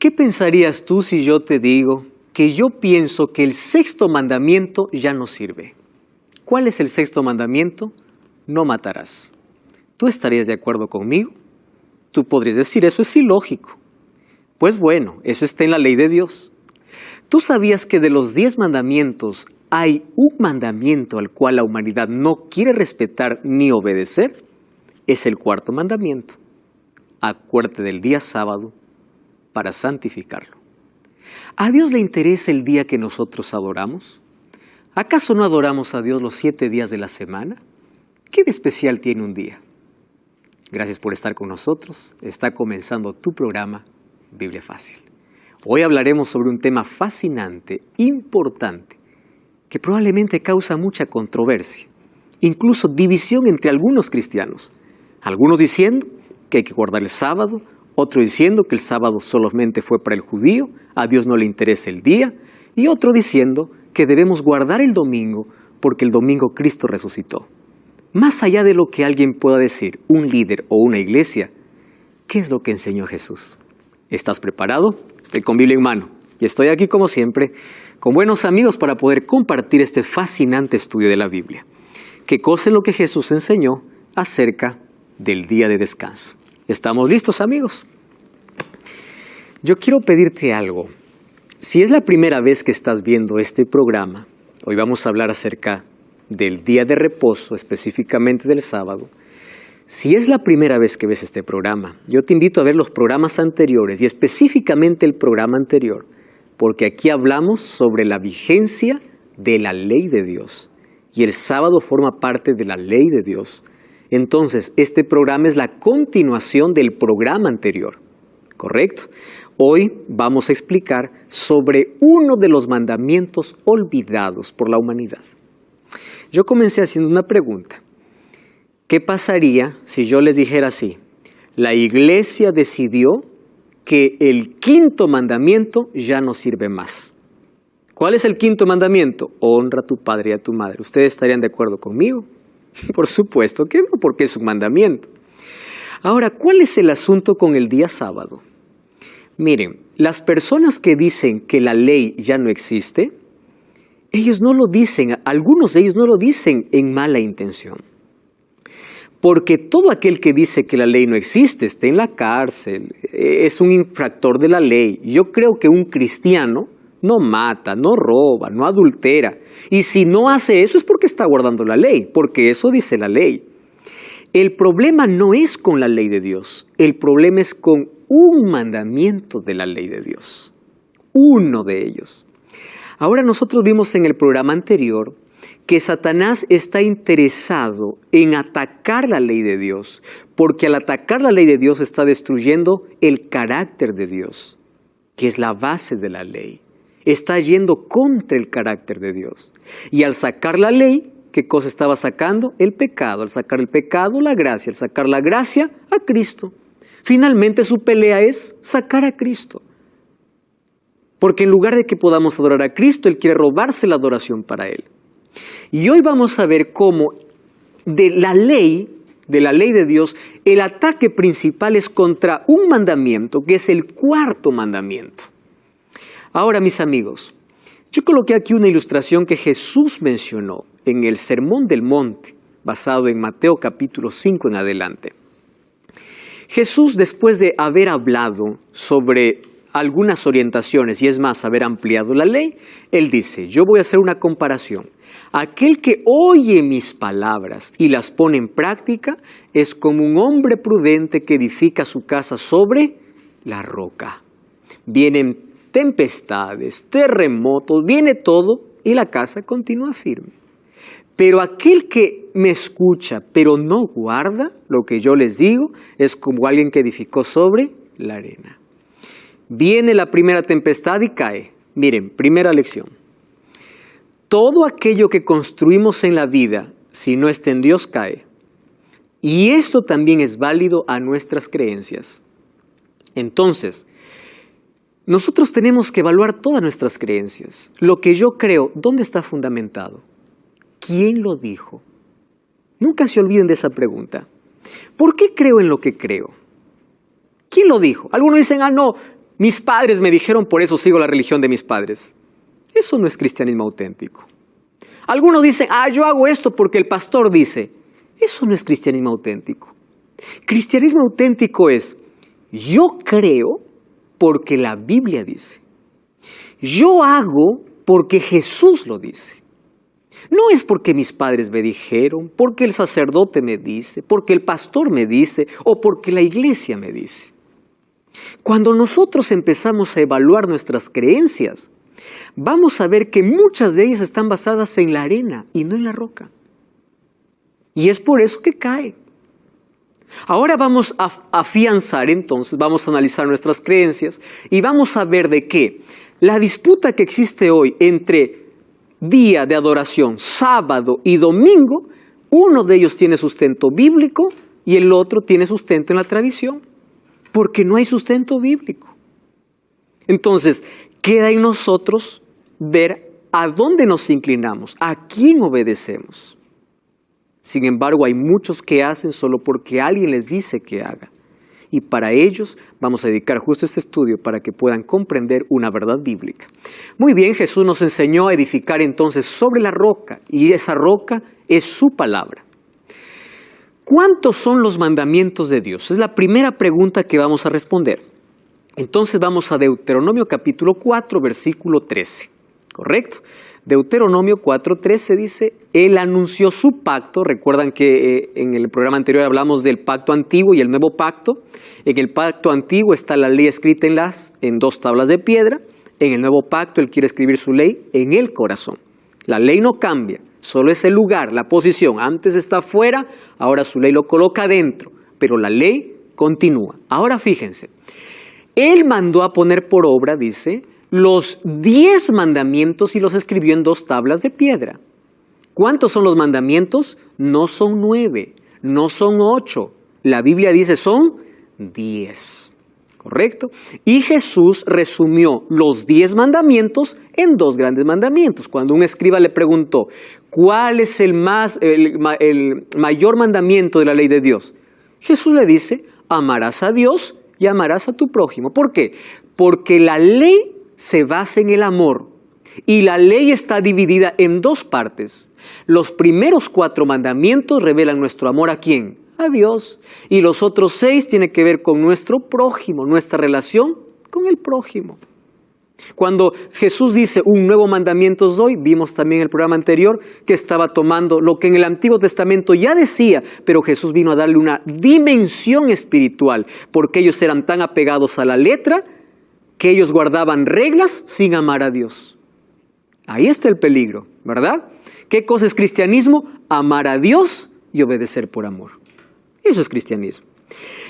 ¿Qué pensarías tú si yo te digo que yo pienso que el sexto mandamiento ya no sirve? ¿Cuál es el sexto mandamiento? No matarás. ¿Tú estarías de acuerdo conmigo? Tú podrías decir, eso es ilógico. Pues bueno, eso está en la ley de Dios. ¿Tú sabías que de los 10 mandamientos hay un mandamiento al cual la humanidad no quiere respetar ni obedecer? Es el cuarto mandamiento. Acuérdate del día sábado para santificarlo. ¿A Dios le interesa el día que nosotros adoramos? ¿Acaso no adoramos a Dios los 7 días de la semana? ¿Qué de especial tiene un día? Gracias por estar con nosotros. Está comenzando tu programa Biblia Fácil. Hoy hablaremos sobre un tema fascinante, importante, que probablemente causa mucha controversia, incluso división entre algunos cristianos. Algunos diciendo que hay que guardar el sábado, otros diciendo que el sábado solamente fue para el judío, a Dios no le interesa el día, y otro diciendo que debemos guardar el domingo porque el domingo Cristo resucitó. Más allá de lo que alguien pueda decir, un líder o una iglesia, ¿qué es lo que enseñó Jesús? ¿Estás preparado? Estoy con Biblia en mano y estoy aquí como siempre con buenos amigos para poder compartir este fascinante estudio de la Biblia. ¿Qué cosa es lo que Jesús enseñó acerca del día de descanso? ¿Estamos listos, amigos? Yo quiero pedirte algo. Si es la primera vez que estás viendo este programa, hoy vamos a hablar acerca del día de reposo, específicamente del sábado. Si es la primera vez que ves este programa, yo te invito a ver los programas anteriores y específicamente el programa anterior, porque aquí hablamos sobre la vigencia de la ley de Dios y el sábado forma parte de la ley de Dios. Entonces, este programa es la continuación del programa anterior, ¿correcto? Hoy vamos a explicar sobre uno de los mandamientos olvidados por la humanidad. Yo comencé haciendo una pregunta. ¿Qué pasaría si yo les dijera así? La iglesia decidió que el quinto mandamiento ya no sirve más. ¿Cuál es el quinto mandamiento? Honra a tu padre y a tu madre. ¿Ustedes estarían de acuerdo conmigo? Por supuesto que no, porque es un mandamiento. Ahora, ¿cuál es el asunto con el día sábado? Miren, las personas que dicen que la ley ya no existe, ellos no lo dicen, algunos de ellos no lo dicen en mala intención. Porque todo aquel que dice que la ley no existe está en la cárcel, es un infractor de la ley. Yo creo que un cristiano no mata, no roba, no adultera. Y si no hace eso es porque está guardando la ley, porque eso dice la ley. El problema no es con la ley de Dios, el problema es con un mandamiento de la ley de Dios. Uno de ellos. Ahora nosotros vimos en el programa anterior que Satanás está interesado en atacar la ley de Dios, porque al atacar la ley de Dios está destruyendo el carácter de Dios, que es la base de la ley. Está yendo contra el carácter de Dios. Y al sacar la ley, ¿qué cosa estaba sacando? El pecado. Al sacar el pecado, la gracia. Al sacar la gracia, a Cristo. Finalmente su pelea es sacar a Cristo. Porque en lugar de que podamos adorar a Cristo, Él quiere robarse la adoración para Él. Y hoy vamos a ver cómo de la ley de Dios, el ataque principal es contra un mandamiento, que es el cuarto mandamiento. Ahora, mis amigos, yo coloqué aquí una ilustración que Jesús mencionó en el Sermón del Monte, basado en Mateo capítulo 5 en adelante. Jesús, después de haber hablado sobre algunas orientaciones, y es más, haber ampliado la ley, Él dice, yo voy a hacer una comparación. Aquel que oye mis palabras y las pone en práctica es como un hombre prudente que edifica su casa sobre la roca. Vienen tempestades, terremotos, viene todo y la casa continúa firme. Pero aquel que me escucha pero no guarda lo que yo les digo es como alguien que edificó sobre la arena. Viene la primera tempestad y cae. Miren, primera lección. Todo aquello que construimos en la vida, si no está en Dios, cae. Y esto también es válido a nuestras creencias. Entonces, nosotros tenemos que evaluar todas nuestras creencias. Lo que yo creo, ¿dónde está fundamentado? ¿Quién lo dijo? Nunca se olviden de esa pregunta. ¿Por qué creo en lo que creo? ¿Quién lo dijo? Algunos dicen, no, Mis padres me dijeron, por eso sigo la religión de mis padres. Eso no es cristianismo auténtico. Algunos dicen, yo hago esto porque el pastor dice. Eso no es cristianismo auténtico. Cristianismo auténtico es, yo creo porque la Biblia dice. Yo hago porque Jesús lo dice. No es porque mis padres me dijeron, porque el sacerdote me dice, porque el pastor me dice o porque la iglesia me dice. Cuando nosotros empezamos a evaluar nuestras creencias, vamos a ver que muchas de ellas están basadas en la arena y no en la roca. Y es por eso que cae. Ahora vamos a afianzar entonces, vamos a analizar nuestras creencias y vamos a ver de qué la disputa que existe hoy entre día de adoración, sábado y domingo, uno de ellos tiene sustento bíblico y el otro tiene sustento en la tradición, porque no hay sustento bíblico. Entonces, queda en nosotros ver a dónde nos inclinamos, a quién obedecemos. Sin embargo, hay muchos que hacen solo porque alguien les dice que haga. Y para ellos vamos a dedicar justo este estudio para que puedan comprender una verdad bíblica. Muy bien, Jesús nos enseñó a edificar entonces sobre la roca, y esa roca es su palabra. ¿Cuántos son los mandamientos de Dios? Es la primera pregunta que vamos a responder. Entonces vamos a Deuteronomio capítulo 4, versículo 13. ¿Correcto? Deuteronomio 4:13 dice, Él anunció su pacto. Recuerdan que en el programa anterior hablamos del pacto antiguo y el nuevo pacto. En el pacto antiguo está la ley escrita en 2 tablas de piedra. En el nuevo pacto Él quiere escribir su ley en el corazón. La ley no cambia, solo es el lugar, la posición. Antes está afuera, ahora su ley lo coloca dentro, pero la ley continúa. Ahora fíjense, Él mandó a poner por obra, dice, los 10 mandamientos y los escribió en 2 tablas de piedra. ¿Cuántos son los mandamientos? No son 9, no son 8. La Biblia dice son 10. ¿Correcto? Y Jesús resumió los 10 mandamientos en 2 grandes mandamientos. Cuando un escriba le preguntó, ¿cuál es el mayor mandamiento de la ley de Dios? Jesús le dice, amarás a Dios y amarás a tu prójimo. ¿Por qué? Porque la ley se basa en el amor y la ley está dividida en 2 partes. Los primeros 4 mandamientos revelan nuestro amor ¿a quién? A Dios. Y los otros 6 tienen que ver con nuestro prójimo, nuestra relación con el prójimo. Cuando Jesús dice un nuevo mandamiento os doy, vimos también en el programa anterior que estaba tomando lo que en el Antiguo Testamento ya decía, pero Jesús vino a darle una dimensión espiritual, porque ellos eran tan apegados a la letra que ellos guardaban reglas sin amar a Dios. Ahí está el peligro, ¿verdad? ¿Qué cosa es cristianismo? Amar a Dios y obedecer por amor. Eso es cristianismo.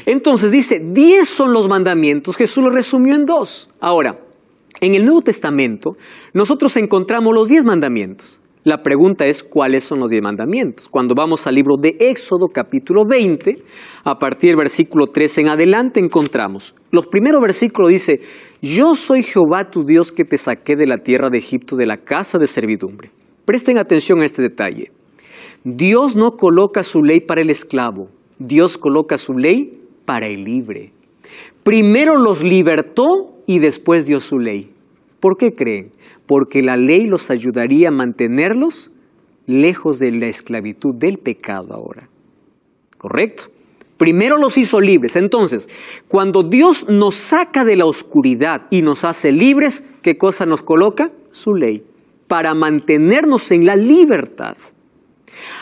Entonces dice, 10 son los mandamientos, Jesús los resumió en 2. Ahora, en el Nuevo Testamento, nosotros encontramos los 10 mandamientos. La pregunta es, ¿cuáles son los 10 mandamientos? Cuando vamos al libro de Éxodo, capítulo 20, a partir del versículo 13 en adelante, encontramos. Los primeros versículos dice, yo soy Jehová tu Dios que te saqué de la tierra de Egipto, de la casa de servidumbre. Presten atención a este detalle. Dios no coloca su ley para el esclavo, Dios coloca su ley para el libre. Primero los libertó y después dio su ley. ¿Por qué creen? Porque la ley los ayudaría a mantenerlos lejos de la esclavitud del pecado ahora. ¿Correcto? Primero los hizo libres. Entonces, cuando Dios nos saca de la oscuridad y nos hace libres, ¿qué cosa nos coloca? Su ley, para mantenernos en la libertad.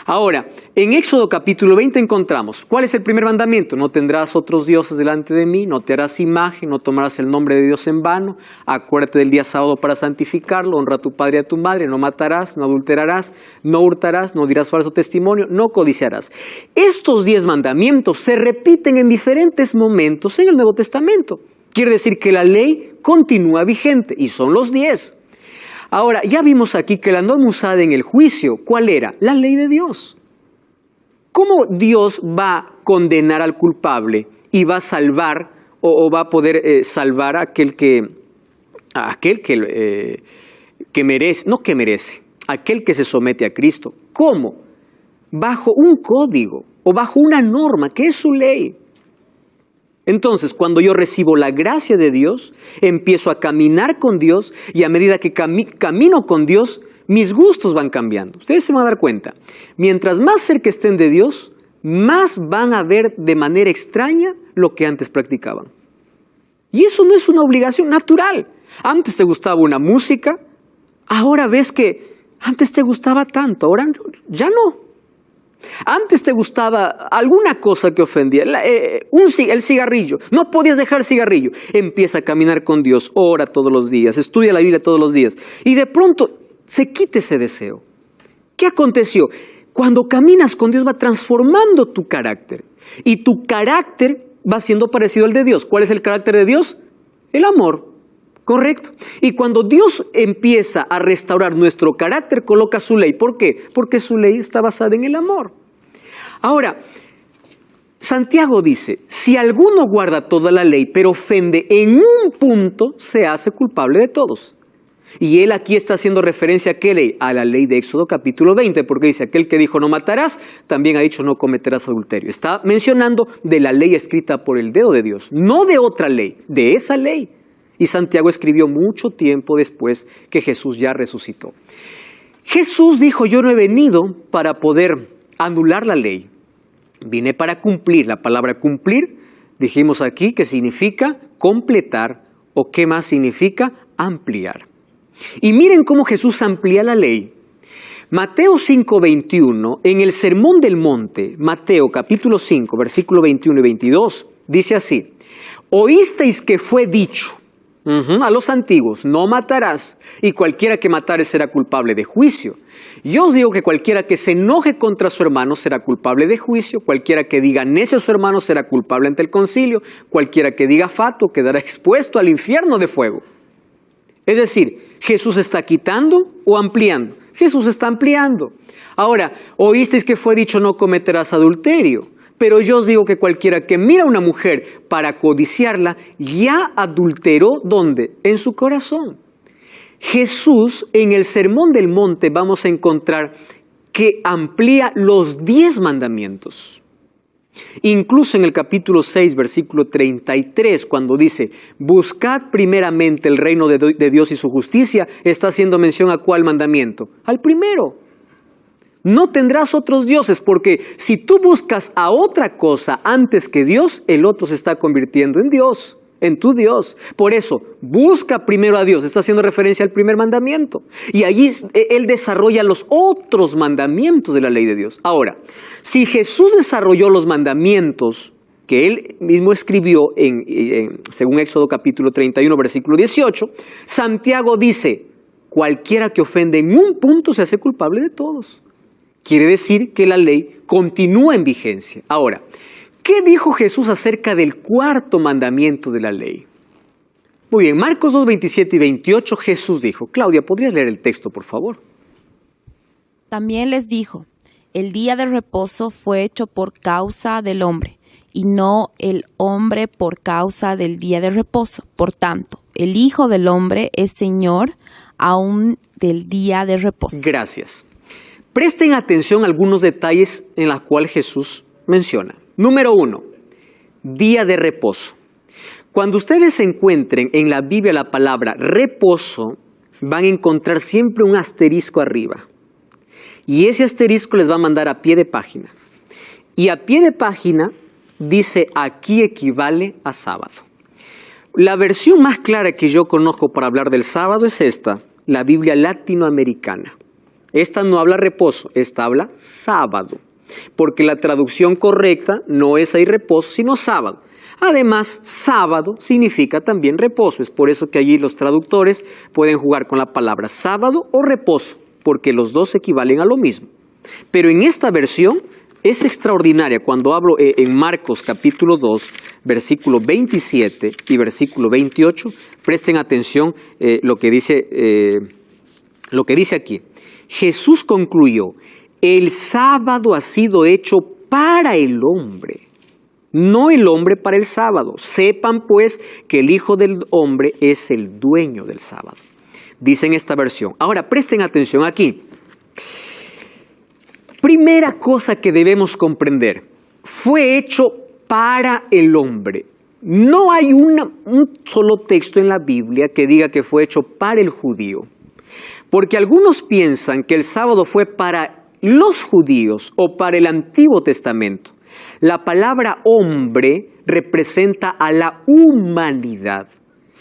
Ahora, en Éxodo capítulo 20 encontramos, ¿cuál es el primer mandamiento? No tendrás otros dioses delante de mí, no te harás imagen, no tomarás el nombre de Dios en vano, acuérdate del día sábado para santificarlo, honra a tu padre y a tu madre, no matarás, no adulterarás, no hurtarás, no dirás falso testimonio, no codiciarás. Estos 10 mandamientos se repiten en diferentes momentos en el Nuevo Testamento. Quiere decir que la ley continúa vigente y son los 10. Ahora, ya vimos aquí que la norma usada en el juicio, ¿cuál era? La ley de Dios. ¿Cómo Dios va a condenar al culpable y va a salvar o va a poder salvar a aquel que merece, no que merece, aquel que se somete a Cristo? ¿Cómo? Bajo un código o bajo una norma que es su ley. Entonces, cuando yo recibo la gracia de Dios, empiezo a caminar con Dios y a medida que camino con Dios, mis gustos van cambiando. Ustedes se van a dar cuenta, mientras más cerca estén de Dios, más van a ver de manera extraña lo que antes practicaban. Y eso no es una obligación natural. Antes te gustaba una música, ahora ves que antes te gustaba tanto, ahora ya no. Antes te gustaba alguna cosa que ofendía, el cigarrillo, no podías dejar el cigarrillo. Empieza a caminar con Dios, ora todos los días, estudia la Biblia todos los días y de pronto se quita ese deseo. ¿Qué aconteció? Cuando caminas con Dios va transformando tu carácter y tu carácter va siendo parecido al de Dios. ¿Cuál es el carácter de Dios? El amor, correcto. Y cuando Dios empieza a restaurar nuestro carácter, coloca su ley. ¿Por qué? Porque su ley está basada en el amor. Ahora, Santiago dice, si alguno guarda toda la ley, pero ofende en un punto, se hace culpable de todos. Y él aquí está haciendo referencia a qué ley, a la ley de Éxodo capítulo 20, porque dice, aquel que dijo no matarás, también ha dicho no cometerás adulterio. Está mencionando de la ley escrita por el dedo de Dios, no de otra ley, de esa ley. Y Santiago escribió mucho tiempo después que Jesús ya resucitó. Jesús dijo, yo no he venido para poder anular la ley, vine para cumplir. La palabra cumplir, dijimos aquí que significa completar, o qué más significa ampliar. Y miren cómo Jesús amplía la ley. Mateo 5:21, en el Sermón del Monte, Mateo capítulo 5, versículo 21 y 22, dice así, oísteis que fue dicho a los antiguos, no matarás, y cualquiera que matare será culpable de juicio. Yo os digo que cualquiera que se enoje contra su hermano será culpable de juicio, cualquiera que diga necio a su hermano será culpable ante el concilio, cualquiera que diga fatuo quedará expuesto al infierno de fuego. Es decir, ¿Jesús está quitando o ampliando? Jesús está ampliando. Ahora, oísteis que fue dicho no cometerás adulterio, pero yo os digo que cualquiera que mira a una mujer para codiciarla, ya adulteró, ¿dónde? En su corazón. Jesús, en el Sermón del Monte, vamos a encontrar que amplía los 10 mandamientos. Incluso en el capítulo 6, versículo 33, cuando dice, buscad primeramente el reino de Dios y su justicia, está haciendo mención a ¿cuál mandamiento? Al primero. No tendrás otros dioses, porque si tú buscas a otra cosa antes que Dios, el otro se está convirtiendo en Dios, en tu Dios. Por eso, busca primero a Dios, está haciendo referencia al primer mandamiento. Y allí Él desarrolla los otros mandamientos de la ley de Dios. Ahora, si Jesús desarrolló los mandamientos que Él mismo escribió según Éxodo capítulo 31, versículo 18, Santiago dice, cualquiera que ofende en un punto se hace culpable de todos. Quiere decir que la ley continúa en vigencia. Ahora, ¿qué dijo Jesús acerca del cuarto mandamiento de la ley? Muy bien, Marcos 2, 27 y 28, Jesús dijo, Claudia, ¿podrías leer el texto, por favor? También les dijo, el día de reposo fue hecho por causa del hombre, y no el hombre por causa del día de reposo. Por tanto, el Hijo del Hombre es Señor aún del día de reposo. Gracias. Presten atención a algunos detalles en los cuales Jesús menciona. Número 1, día de reposo. Cuando ustedes encuentren en la Biblia la palabra reposo, van a encontrar siempre un asterisco arriba. Y ese asterisco les va a mandar a pie de página. Y a pie de página dice, aquí equivale a sábado. La versión más clara que yo conozco para hablar del sábado es esta, la Biblia latinoamericana. Esta no habla reposo, esta habla sábado. Porque la traducción correcta no es ahí reposo, sino sábado. Además, sábado significa también reposo. Es por eso que allí los traductores pueden jugar con la palabra sábado o reposo, porque los dos equivalen a lo mismo. Pero en esta versión es extraordinaria. Cuando hablo en Marcos capítulo 2, versículo 27 y versículo 28, presten atención lo que dice aquí. Jesús concluyó, el sábado ha sido hecho para el hombre, no el hombre para el sábado. Sepan pues que el Hijo del Hombre es el dueño del sábado. Dice en esta versión. Ahora presten atención aquí. Primera cosa que debemos comprender, fue hecho para el hombre. No hay un solo texto en la Biblia que diga que fue hecho para el judío. Porque algunos piensan que el sábado fue para los judíos o para el Antiguo Testamento. La palabra hombre representa a la humanidad.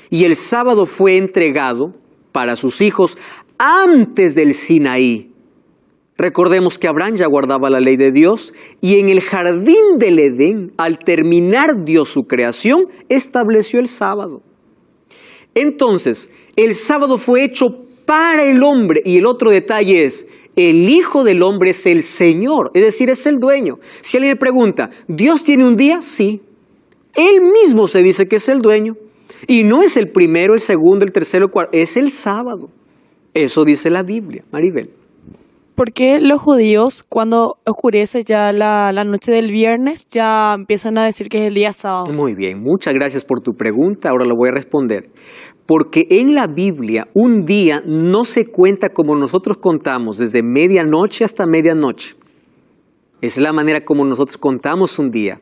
Y el sábado fue entregado para sus hijos antes del Sinaí. Recordemos que Abraham ya guardaba la ley de Dios y en el jardín del Edén, al terminar Dios su creación, estableció el sábado. Entonces, el sábado fue hecho para el hombre y el otro detalle es, el Hijo del Hombre es el Señor, es decir, es el dueño. Si alguien me pregunta, ¿Dios tiene un día? Sí. Él mismo se dice que es el dueño. Y no es el primero, el segundo, el tercero, el cuarto, es el sábado. Eso dice la Biblia, Maribel. ¿Por qué los judíos, cuando oscurece ya la noche del viernes, ya empiezan a decir que es el día sábado? Muy bien, muchas gracias por tu pregunta, ahora lo voy a responder. Porque en la Biblia un día no se cuenta como nosotros contamos, desde medianoche hasta medianoche. Es la manera como nosotros contamos un día.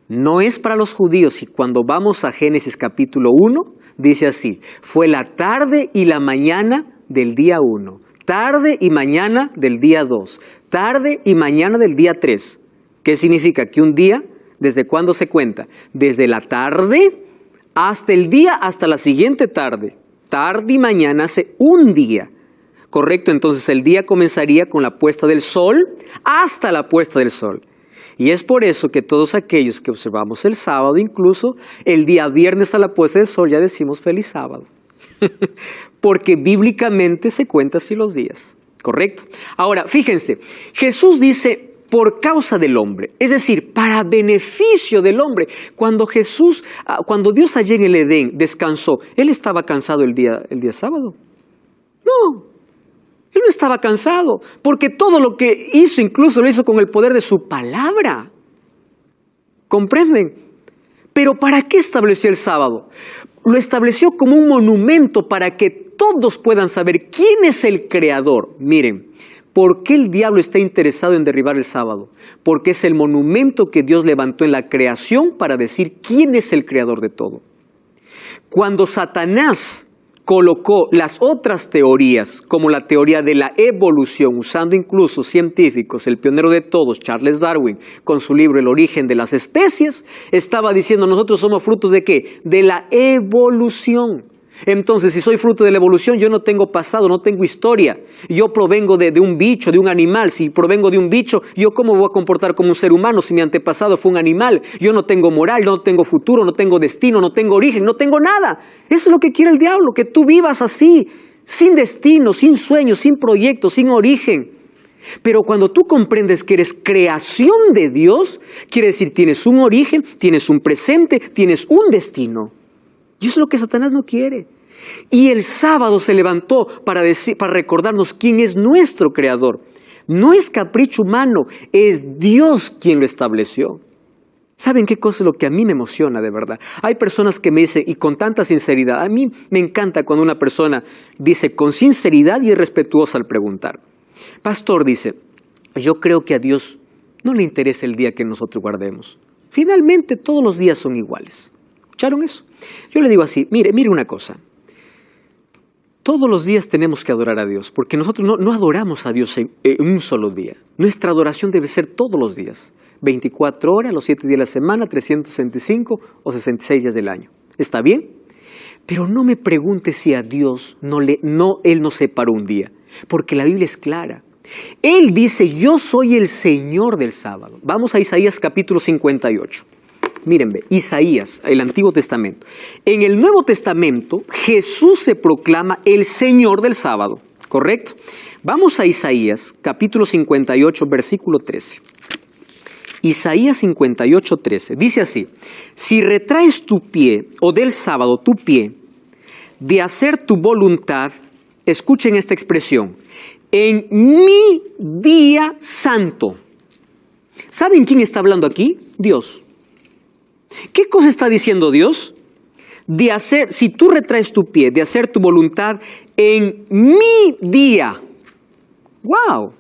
No es para los judíos y cuando vamos a Génesis capítulo 1, dice así, fue la tarde y la mañana del día 1. Tarde y mañana del día 2, tarde y mañana del día 3. ¿Qué significa? Que un día, ¿desde cuándo se cuenta? Desde la tarde hasta el día, hasta la siguiente tarde. Tarde y mañana hace un día. ¿Correcto? Entonces el día comenzaría con la puesta del sol hasta la puesta del sol. Y es por eso que todos aquellos que observamos el sábado, incluso el día viernes a la puesta del sol, ya decimos feliz sábado. Porque bíblicamente se cuenta así los días, ¿correcto? Ahora, fíjense, Jesús dice por causa del hombre, es decir, para beneficio del hombre. Cuando Dios allí en el Edén descansó, ¿Él estaba cansado el día sábado? No, Él no estaba cansado, porque todo lo que hizo, incluso lo hizo con el poder de su palabra. ¿Comprenden? Pero ¿para qué estableció el sábado? Lo estableció como un monumento para que todos puedan saber quién es el creador. Miren, ¿por qué el diablo está interesado en derribar el sábado? Porque es el monumento que Dios levantó en la creación para decir quién es el creador de todo. Cuando Satanás colocó las otras teorías, como la teoría de la evolución, usando incluso científicos, el pionero de todos, Charles Darwin, con su libro El origen de las especies, estaba diciendo, nosotros somos frutos ¿de qué? De la evolución. Entonces, si soy fruto de la evolución, yo no tengo pasado, no tengo historia. Yo provengo de un bicho, de un animal. Si provengo de un bicho, ¿yo cómo voy a comportar como un ser humano si mi antepasado fue un animal? Yo no tengo moral, no tengo futuro, no tengo destino, no tengo origen, no tengo nada. Eso es lo que quiere el diablo, que tú vivas así, sin destino, sin sueño, sin proyecto, sin origen. Pero cuando tú comprendes que eres creación de Dios, quiere decir tienes un origen, tienes un presente, tienes un destino. Y eso es lo que Satanás no quiere. Y el sábado se levantó para recordarnos quién es nuestro creador. No es capricho humano, es Dios quien lo estableció. ¿Saben qué cosa es lo que a mí me emociona de verdad? Hay personas que me dicen, y con tanta sinceridad, a mí me encanta cuando una persona dice con sinceridad y es respetuosa al preguntar. Pastor dice, yo creo que a Dios no le interesa el día que nosotros guardemos. Finalmente todos los días son iguales. ¿Escucharon eso? Yo le digo así, mire una cosa. Todos los días tenemos que adorar a Dios, porque nosotros no adoramos a Dios en un solo día. Nuestra adoración debe ser todos los días, 24 horas, los 7 días de la semana, 365 o 66 días del año. ¿Está bien? Pero no me pregunte si a Dios Él no separó un día, porque la Biblia es clara. Él dice, yo soy el Señor del sábado. Vamos a Isaías capítulo 58. Mírenme, Isaías, el Antiguo Testamento. En el Nuevo Testamento, Jesús se proclama el Señor del sábado, ¿correcto? Vamos a Isaías, capítulo 58, versículo 13. Isaías 58, 13. Dice así, si retraes tu pie, o del sábado tu pie, de hacer tu voluntad, escuchen esta expresión, en mi día santo. ¿Saben quién está hablando aquí? Dios. ¿Qué cosa está diciendo Dios? De hacer, si tú retraes tu pie, de hacer tu voluntad en mi día. ¡Wow!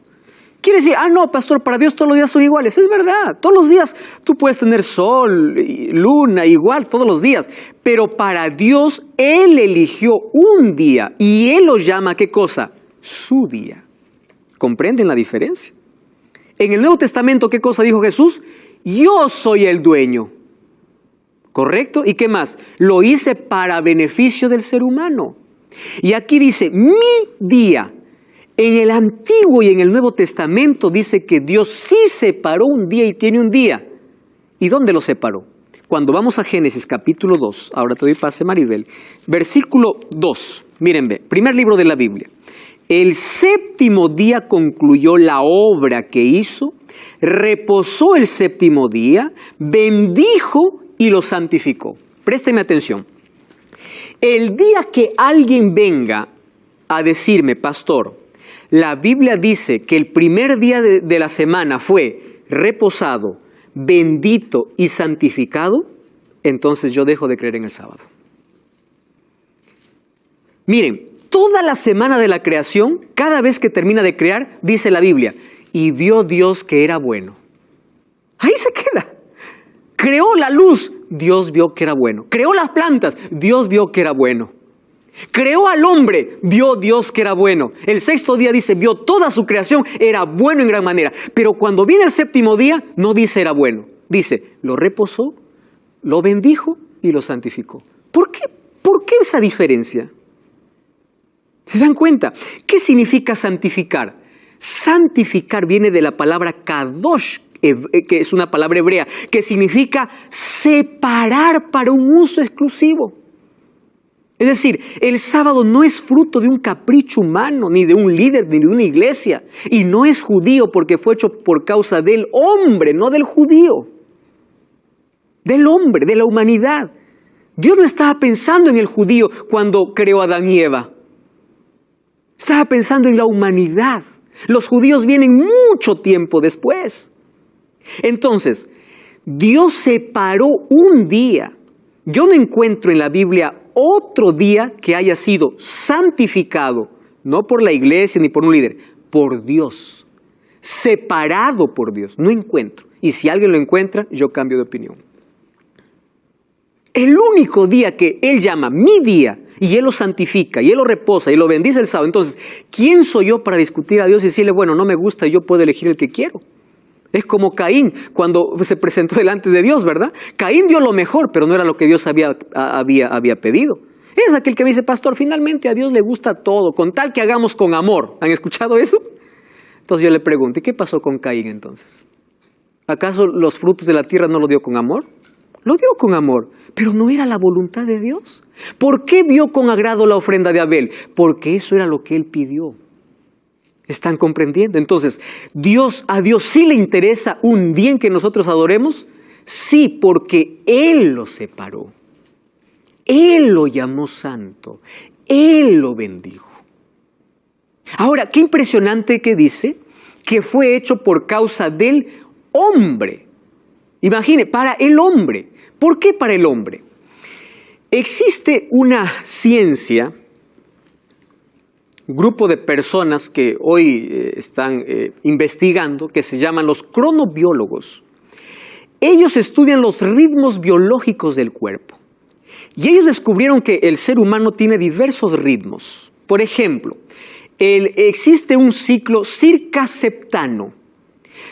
Quiere decir, no, pastor, para Dios todos los días son iguales. Es verdad, todos los días tú puedes tener sol, luna, igual, todos los días. Pero para Dios, Él eligió un día y Él lo llama, ¿qué cosa? Su día. ¿Comprenden la diferencia? En el Nuevo Testamento, ¿qué cosa dijo Jesús? Yo soy el dueño. ¿Correcto? ¿Y qué más? Lo hice para beneficio del ser humano. Y aquí dice, mi día. En el Antiguo y en el Nuevo Testamento dice que Dios sí separó un día y tiene un día. ¿Y dónde lo separó? Cuando vamos a Génesis capítulo 2, ahora te doy pase, Maribel, versículo 2, miren, primer libro de la Biblia. El séptimo día concluyó la obra que hizo, reposó el séptimo día, bendijo y lo santificó. Présteme atención. El día que alguien venga a decirme, pastor, la Biblia dice que el primer día de la semana fue reposado, bendito y santificado, entonces yo dejo de creer en el sábado. Miren, toda la semana de la creación, cada vez que termina de crear, dice la Biblia, y vio Dios que era bueno. Ahí se queda. Creó la luz, Dios vio que era bueno. Creó las plantas, Dios vio que era bueno. Creó al hombre, vio Dios que era bueno. El sexto día dice, vio toda su creación, era bueno en gran manera. Pero cuando viene el séptimo día, no dice era bueno. Dice, lo reposó, lo bendijo y lo santificó. ¿Por qué esa diferencia? ¿Se dan cuenta? ¿Qué significa santificar? Santificar viene de la palabra kadosh, que es una palabra hebrea, que significa separar para un uso exclusivo. Es decir, el sábado no es fruto de un capricho humano, ni de un líder, ni de una iglesia. Y no es judío porque fue hecho por causa del hombre, no del judío. Del hombre, de la humanidad. Dios no estaba pensando en el judío cuando creó a Adán y Eva. Estaba pensando en la humanidad. Los judíos vienen mucho tiempo después. Entonces, Dios separó un día. Yo no encuentro en la Biblia otro día que haya sido santificado, no por la iglesia ni por un líder, por Dios. Separado por Dios. No encuentro. Y si alguien lo encuentra, yo cambio de opinión. El único día que Él llama mi día, y Él lo santifica, y Él lo reposa, y lo bendice el sábado. Entonces, ¿quién soy yo para discutir a Dios y decirle, bueno, no me gusta, yo puedo elegir el que quiero? Es como Caín cuando se presentó delante de Dios, ¿verdad? Caín dio lo mejor, pero no era lo que Dios había pedido. Es aquel que me dice, pastor, finalmente a Dios le gusta todo, con tal que hagamos con amor. ¿Han escuchado eso? Entonces yo le pregunto, ¿y qué pasó con Caín entonces? ¿Acaso los frutos de la tierra no lo dio con amor? Lo dio con amor, pero no era la voluntad de Dios. ¿Por qué vio con agrado la ofrenda de Abel? Porque eso era lo que él pidió. ¿Están comprendiendo? Entonces, ¿a Dios sí le interesa un día en que nosotros adoremos? Sí, porque Él lo separó. Él lo llamó santo. Él lo bendijo. Ahora, qué impresionante que dice que fue hecho por causa del hombre. Imagine, para el hombre. ¿Por qué para el hombre? Existe una ciencia, un grupo de personas que hoy están investigando, que se llaman los cronobiólogos. Ellos estudian los ritmos biológicos del cuerpo. Y ellos descubrieron que el ser humano tiene diversos ritmos. Por ejemplo, existe un ciclo circaseptano,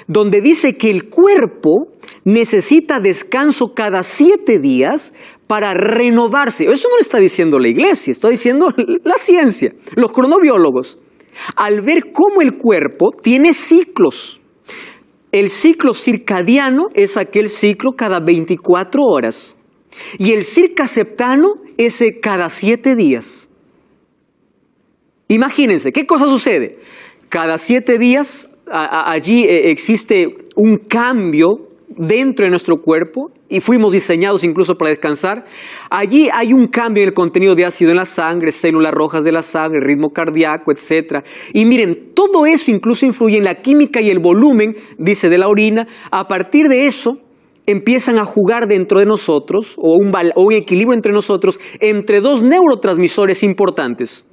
donde dice que el cuerpo necesita descanso cada 7 días para renovarse. Eso no lo está diciendo la iglesia, está diciendo la ciencia, los cronobiólogos. Al ver cómo el cuerpo tiene ciclos. El ciclo circadiano es aquel ciclo cada 24 horas. Y el circaseptano es cada 7 días. Imagínense, ¿qué cosa sucede? Cada 7 días allí existe un cambio dentro de nuestro cuerpo y fuimos diseñados incluso para descansar. Allí hay un cambio en el contenido de ácido en la sangre, células rojas de la sangre, ritmo cardíaco, etc. Y miren, todo eso incluso influye en la química y el volumen, dice, de la orina. A partir de eso empiezan a jugar dentro de nosotros, o un equilibrio entre nosotros, entre 2 neurotransmisores importantes.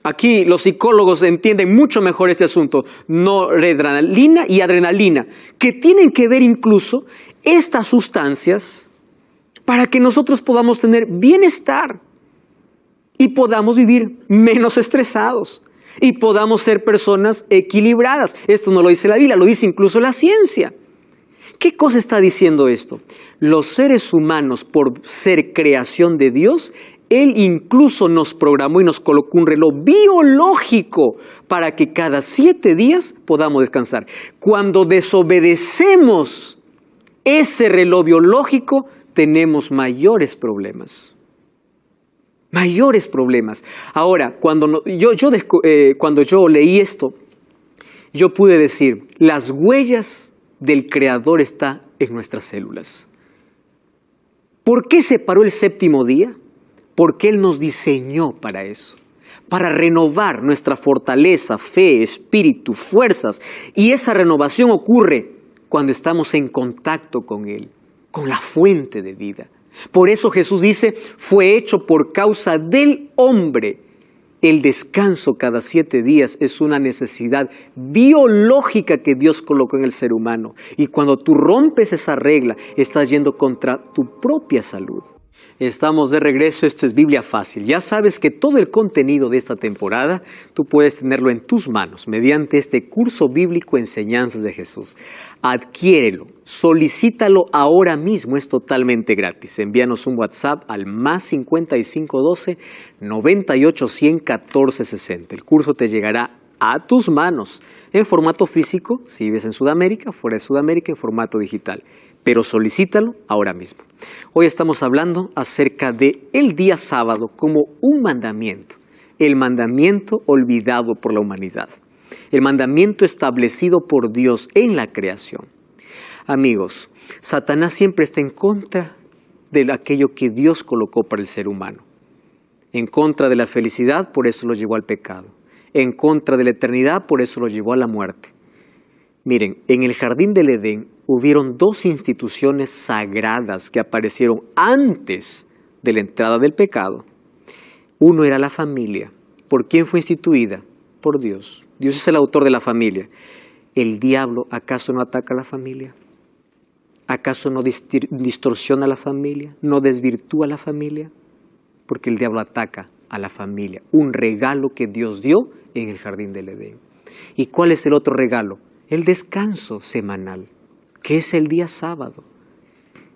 Aquí los psicólogos entienden mucho mejor este asunto, noradrenalina y adrenalina, que tienen que ver incluso estas sustancias para que nosotros podamos tener bienestar y podamos vivir menos estresados y podamos ser personas equilibradas. Esto no lo dice la Biblia, lo dice incluso la ciencia. ¿Qué cosa está diciendo esto? Los seres humanos, por ser creación de Dios, Él incluso nos programó y nos colocó un reloj biológico para que cada 7 días podamos descansar. Cuando desobedecemos ese reloj biológico, tenemos mayores problemas. Mayores problemas. Ahora, cuando yo leí esto, yo pude decir, las huellas del Creador están en nuestras células. ¿Por qué separó el séptimo día? Porque Él nos diseñó para eso, para renovar nuestra fortaleza, fe, espíritu, fuerzas. Y esa renovación ocurre cuando estamos en contacto con Él, con la fuente de vida. Por eso Jesús dice, fue hecho por causa del hombre. El descanso cada 7 días es una necesidad biológica que Dios colocó en el ser humano. Y cuando tú rompes esa regla, estás yendo contra tu propia salud. Estamos de regreso, esto es Biblia Fácil. Ya sabes que todo el contenido de esta temporada tú puedes tenerlo en tus manos mediante este curso bíblico Enseñanzas de Jesús. Adquiérelo, solicítalo ahora mismo, es totalmente gratis. Envíanos un WhatsApp al +5512 98 100 14 60. El curso te llegará a tus manos en formato físico, si vives en Sudamérica, fuera de Sudamérica, en formato digital. Pero solicítalo ahora mismo. Hoy estamos hablando acerca de el día sábado como un mandamiento, el mandamiento olvidado por la humanidad, el mandamiento establecido por Dios en la creación. Amigos, Satanás siempre está en contra de aquello que Dios colocó para el ser humano, en contra de la felicidad, por eso lo llevó al pecado, en contra de la eternidad, por eso lo llevó a la muerte. Miren, en el jardín del Edén hubieron 2 instituciones sagradas que aparecieron antes de la entrada del pecado. Uno era la familia. ¿Por quién fue instituida? Por Dios. Dios es el autor de la familia. ¿El diablo acaso no ataca a la familia? ¿Acaso no distorsiona a la familia? ¿No desvirtúa a la familia? Porque el diablo ataca a la familia. Un regalo que Dios dio en el jardín del Edén. ¿Y cuál es el otro regalo? El descanso semanal, que es el día sábado.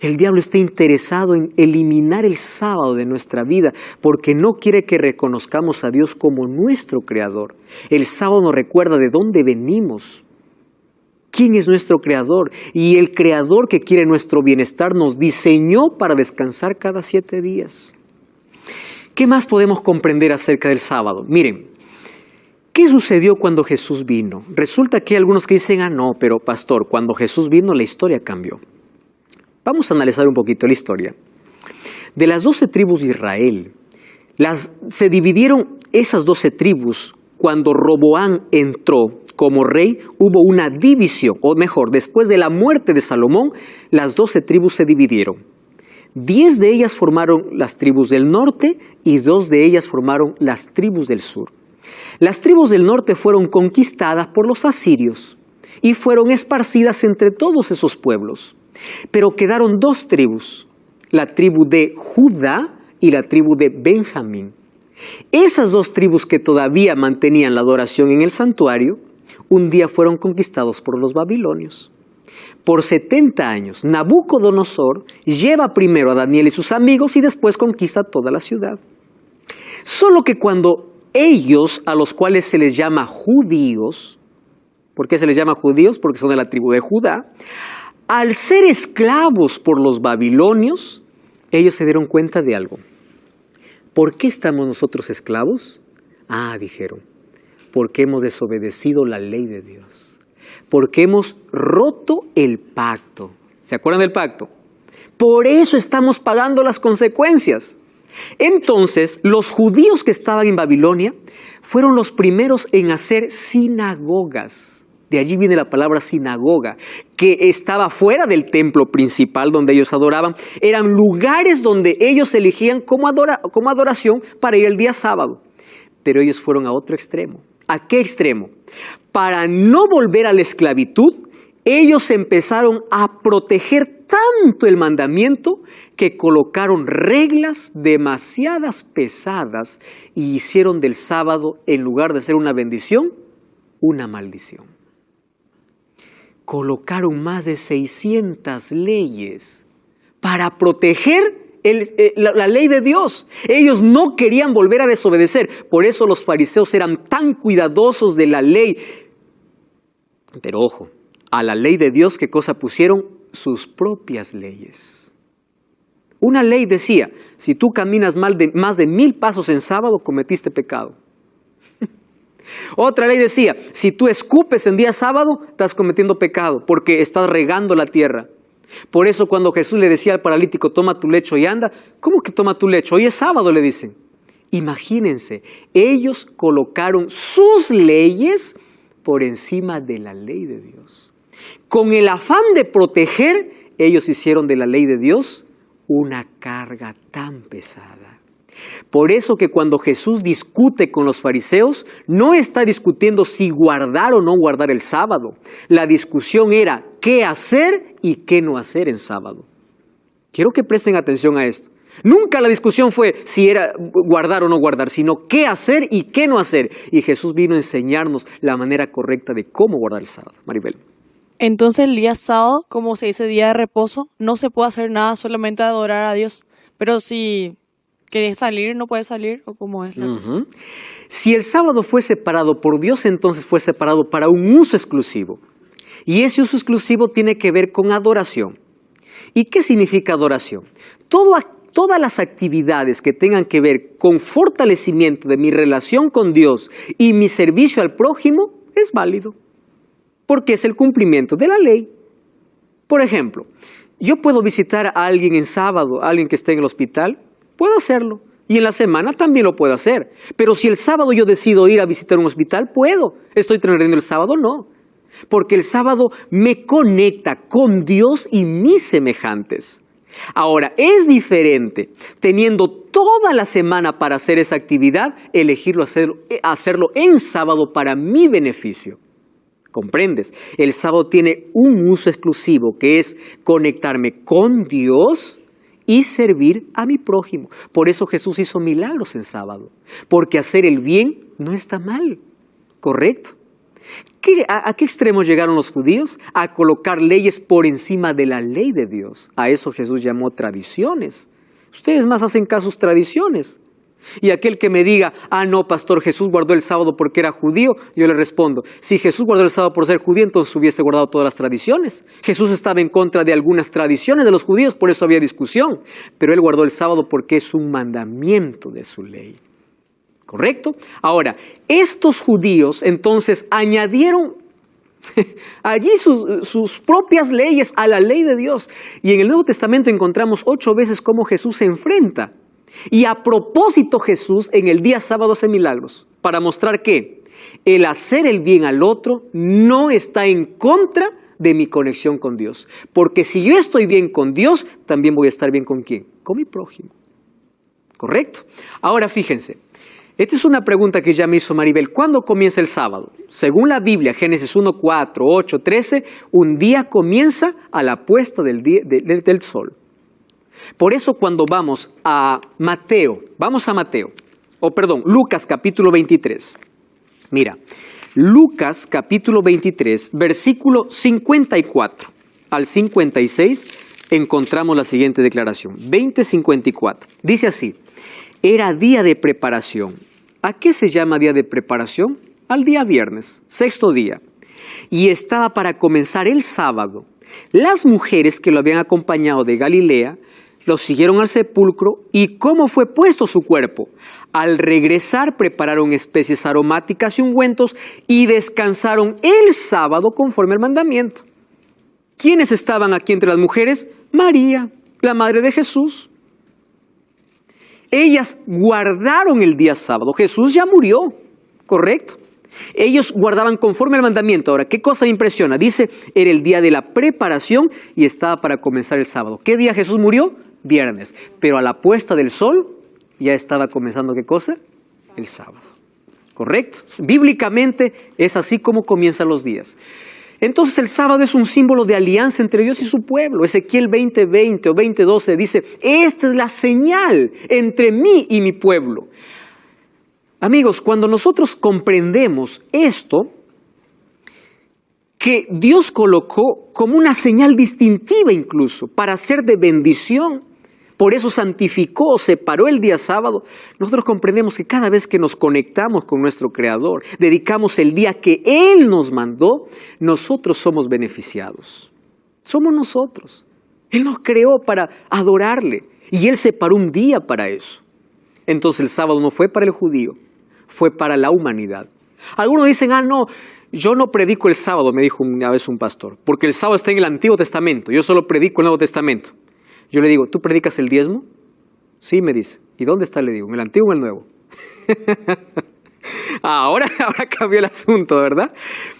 El diablo está interesado en eliminar el sábado de nuestra vida porque no quiere que reconozcamos a Dios como nuestro creador. El sábado nos recuerda de dónde venimos, quién es nuestro creador. Y el creador que quiere nuestro bienestar nos diseñó para descansar cada 7 días. ¿Qué más podemos comprender acerca del sábado? Miren, ¿qué sucedió cuando Jesús vino? Resulta que hay algunos que dicen, no, pero pastor, cuando Jesús vino la historia cambió. Vamos a analizar un poquito la historia. De las 12 tribus de Israel, se dividieron esas 12 tribus cuando Roboam entró como rey, hubo una división, o mejor, después de la muerte de Salomón, las 12 tribus se dividieron. 10 de ellas formaron las tribus del norte y 2 de ellas formaron las tribus del sur. Las tribus del norte fueron conquistadas por los asirios y fueron esparcidas entre todos esos pueblos. Pero quedaron 2 tribus, la tribu de Judá y la tribu de Benjamín. Esas 2 tribus que todavía mantenían la adoración en el santuario, un día fueron conquistados por los babilonios. Por 70 años, Nabucodonosor lleva primero a Daniel y sus amigos y después conquista toda la ciudad. Solo que cuando ellos, a los cuales se les llama judíos, ¿por qué se les llama judíos? Porque son de la tribu de Judá. Al ser esclavos por los babilonios, ellos se dieron cuenta de algo. ¿Por qué estamos nosotros esclavos? Dijeron, porque hemos desobedecido la ley de Dios. Porque hemos roto el pacto. ¿Se acuerdan del pacto? Por eso estamos pagando las consecuencias. Entonces, los judíos que estaban en Babilonia fueron los primeros en hacer sinagogas. De allí viene la palabra sinagoga, que estaba fuera del templo principal donde ellos adoraban. Eran lugares donde ellos elegían como adoración para ir el día sábado. Pero ellos fueron a otro extremo. ¿A qué extremo? Para no volver a la esclavitud, ellos empezaron a proteger tanto el mandamiento que colocaron reglas demasiadas pesadas y hicieron del sábado, en lugar de ser una bendición, una maldición. Colocaron más de 600 leyes para proteger la ley de Dios. Ellos no querían volver a desobedecer. Por eso los fariseos eran tan cuidadosos de la ley. Pero ojo, a la ley de Dios, ¿qué cosa pusieron? Sus propias leyes. Una ley decía, si tú caminas más de 1000 pasos en sábado, cometiste pecado. Otra ley decía, si tú escupes en día sábado, estás cometiendo pecado, porque estás regando la tierra. Por eso cuando Jesús le decía al paralítico, toma tu lecho y anda, ¿cómo que toma tu lecho? Hoy es sábado, le dicen. Imagínense, ellos colocaron sus leyes por encima de la ley de Dios. Con el afán de proteger, ellos hicieron de la ley de Dios una carga tan pesada. Por eso que cuando Jesús discute con los fariseos, no está discutiendo si guardar o no guardar el sábado. La discusión era qué hacer y qué no hacer en sábado. Quiero que presten atención a esto. Nunca la discusión fue si era guardar o no guardar, sino qué hacer y qué no hacer. Y Jesús vino a enseñarnos la manera correcta de cómo guardar el sábado. Maribel. Entonces el día sábado, como se dice día de reposo, no se puede hacer nada, solamente adorar a Dios. Pero si querés salir, no puedes salir, ¿o cómo es la cosa? Si el sábado fue separado por Dios, entonces fue separado para un uso exclusivo. Y ese uso exclusivo tiene que ver con adoración. ¿Y qué significa adoración? Todas las actividades que tengan que ver con fortalecimiento de mi relación con Dios y mi servicio al prójimo es válido, porque es el cumplimiento de la ley. Por ejemplo, yo puedo visitar a alguien en sábado, a alguien que esté en el hospital, puedo hacerlo. Y en la semana también lo puedo hacer. Pero si el sábado yo decido ir a visitar un hospital, puedo. ¿Estoy teniendo el sábado? No. Porque el sábado me conecta con Dios y mis semejantes. Ahora, es diferente, teniendo toda la semana para hacer esa actividad, elegirlo hacerlo en sábado para mi beneficio. ¿Comprendes? El sábado tiene un uso exclusivo, que es conectarme con Dios y servir a mi prójimo. Por eso Jesús hizo milagros en sábado, porque hacer el bien no está mal, ¿correcto? ¿A qué extremo llegaron los judíos? A colocar leyes por encima de la ley de Dios. A eso Jesús llamó tradiciones. Ustedes más hacen caso a sus tradiciones. Y aquel que me diga, no, pastor, Jesús guardó el sábado porque era judío, yo le respondo, si Jesús guardó el sábado por ser judío, entonces hubiese guardado todas las tradiciones. Jesús estaba en contra de algunas tradiciones de los judíos, por eso había discusión. Pero él guardó el sábado porque es un mandamiento de su ley. ¿Correcto? Ahora, estos judíos entonces añadieron allí sus propias leyes a la ley de Dios. Y en el Nuevo Testamento encontramos 8 veces cómo Jesús se enfrenta. Y a propósito Jesús en el día sábado hace milagros para mostrar que el hacer el bien al otro no está en contra de mi conexión con Dios. Porque si yo estoy bien con Dios, también voy a estar bien ¿con quién? Con mi prójimo. ¿Correcto? Ahora fíjense. Esta es una pregunta que ya me hizo Maribel. ¿Cuándo comienza el sábado? Según la Biblia, Génesis 1, 4, 8, 13, un día comienza a la puesta del sol. Por eso cuando vamos a Lucas capítulo 23. Mira, Lucas capítulo 23, versículo 54 al 56, encontramos la siguiente declaración. 20:54. Dice así. Era día de preparación. ¿A qué se llama día de preparación? Al día viernes, 6º día. Y estaba para comenzar el sábado. Las mujeres que lo habían acompañado de Galilea lo siguieron al sepulcro. ¿Y cómo fue puesto su cuerpo? Al regresar prepararon especies aromáticas y ungüentos y descansaron el sábado conforme al mandamiento. ¿Quiénes estaban aquí entre las mujeres? María, la madre de Jesús. Ellas guardaron el día sábado. Jesús ya murió, ¿correcto? Ellos guardaban conforme al mandamiento. Ahora, ¿qué cosa me impresiona? Dice, era el día de la preparación y estaba para comenzar el sábado. ¿Qué día Jesús murió? Viernes. Pero a la puesta del sol ya estaba comenzando, ¿qué cosa? El sábado. ¿correcto? Bíblicamente es así como comienzan los días. Entonces el sábado es un símbolo de alianza entre Dios y su pueblo. Ezequiel 20:20 o 20:12 dice, esta es la señal entre mí y mi pueblo. Amigos, cuando nosotros comprendemos esto, que Dios colocó como una señal distintiva incluso para ser de bendición, por eso santificó, separó el día sábado, nosotros comprendemos que cada vez que nos conectamos con nuestro Creador, dedicamos el día que Él nos mandó, nosotros somos beneficiados. Somos nosotros. Él nos creó para adorarle y Él separó un día para eso. Entonces el sábado no fue para el judío, fue para la humanidad. Algunos dicen, no, yo no predico el sábado, me dijo una vez un pastor, porque el sábado está en el Antiguo Testamento, yo solo predico el Nuevo Testamento. Yo le digo, ¿tú predicas el diezmo? Sí, me dice. ¿Y dónde está? Le digo, ¿en el Antiguo o en el Nuevo? Ahora cambió el asunto, ¿verdad?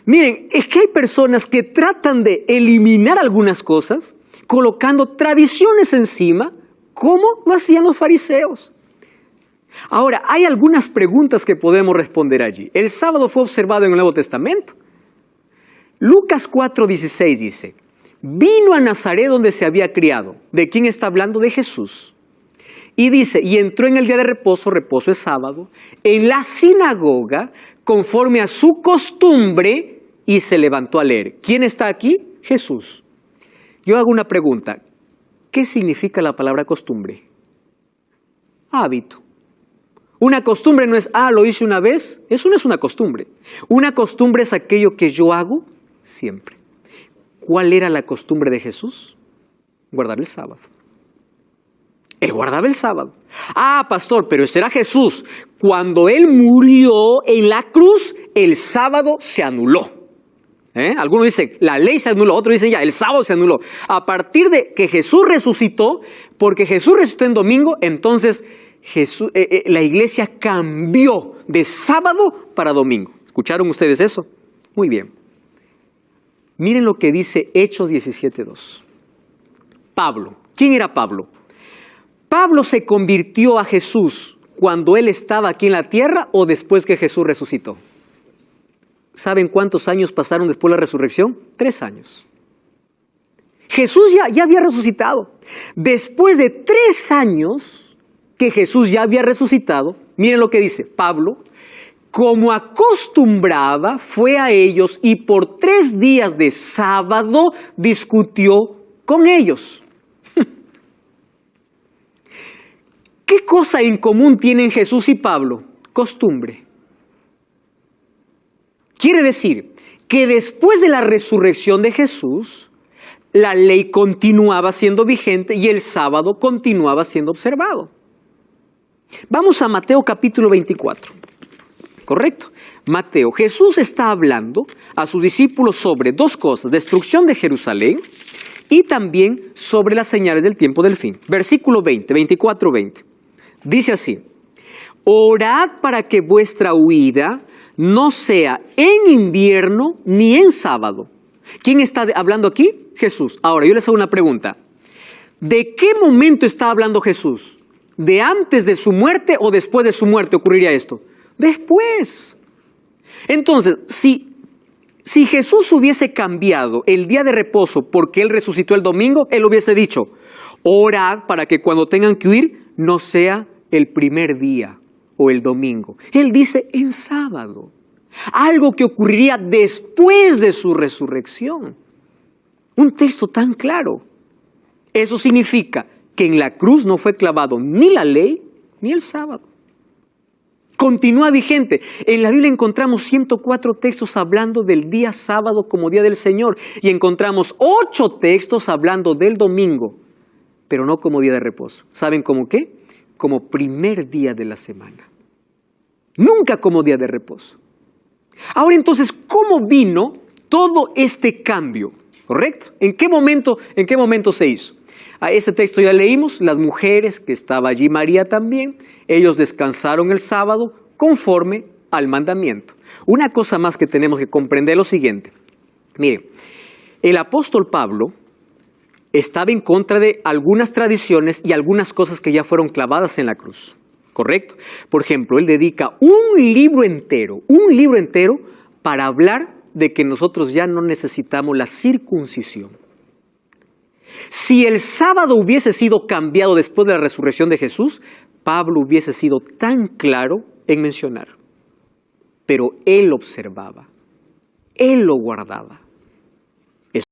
Miren, es que hay personas que tratan de eliminar algunas cosas, colocando tradiciones encima, como lo hacían los fariseos. Ahora, hay algunas preguntas que podemos responder allí. El sábado fue observado en el Nuevo Testamento. Lucas 4:16 dice, vino a Nazaret donde se había criado. ¿De quién está hablando? De Jesús. Y dice, y entró en el día de reposo, reposo es sábado, en la sinagoga, conforme a su costumbre, y se levantó a leer. ¿Quién está aquí? Jesús. Yo hago una pregunta. ¿Qué significa la palabra costumbre? Hábito. Una costumbre no es, lo hice una vez. Eso no es una costumbre. Una costumbre es aquello que yo hago siempre. ¿Cuál era la costumbre de Jesús? Guardar el sábado. Él guardaba el sábado. Pastor, pero ese era Jesús. Cuando Él murió en la cruz, el sábado se anuló. Algunos dicen, la ley se anuló. Otros dicen, el sábado se anuló. A partir de que Jesús resucitó, porque Jesús resucitó en domingo, entonces la iglesia cambió de sábado para domingo. ¿Escucharon ustedes eso? Muy bien. Miren lo que dice Hechos 17:2. Pablo. ¿Quién era Pablo? Pablo se convirtió a Jesús cuando él estaba aquí en la tierra o después que Jesús resucitó. ¿Saben cuántos años pasaron después de la resurrección? 3 años. Jesús ya había resucitado. Después de 3 años que Jesús ya había resucitado, miren lo que dice Pablo, como acostumbraba, fue a ellos y por 3 días de sábado discutió con ellos. ¿Qué cosa en común tienen Jesús y Pablo? Costumbre. Quiere decir que después de la resurrección de Jesús, la ley continuaba siendo vigente y el sábado continuaba siendo observado. Vamos a Mateo capítulo 24. ¿Correcto? Mateo. Jesús está hablando a sus discípulos sobre 2 cosas, destrucción de Jerusalén y también sobre las señales del tiempo del fin. Versículo 24:20. Dice así, orad para que vuestra huida no sea en invierno ni en sábado. ¿Quién está hablando aquí? Jesús. Ahora, yo les hago una pregunta. ¿De qué momento está hablando Jesús? ¿De antes de su muerte o después de su muerte ocurriría esto? Después. Entonces, si Jesús hubiese cambiado el día de reposo porque Él resucitó el domingo, Él hubiese dicho, orad para que cuando tengan que huir no sea el primer día o el domingo. Él dice en sábado. Algo que ocurriría después de su resurrección. Un texto tan claro. Eso significa que en la cruz no fue clavado ni la ley ni el sábado. Continúa vigente. En la Biblia encontramos 104 textos hablando del día sábado como día del Señor y encontramos 8 textos hablando del domingo, pero no como día de reposo. ¿Saben cómo qué? Como primer día de la semana. Nunca como día de reposo. Ahora entonces, ¿cómo vino todo este cambio? ¿Correcto? ¿En qué momento se hizo? A ese texto ya leímos, las mujeres, que estaba allí María también, ellos descansaron el sábado conforme al mandamiento. Una cosa más que tenemos que comprender es lo siguiente. Miren, el apóstol Pablo estaba en contra de algunas tradiciones y algunas cosas que ya fueron clavadas en la cruz. ¿correcto? Por ejemplo, él dedica un libro entero para hablar de que nosotros ya no necesitamos la circuncisión. Si el sábado hubiese sido cambiado después de la resurrección de Jesús, Pablo hubiese sido tan claro en mencionar. Pero él observaba, él lo guardaba.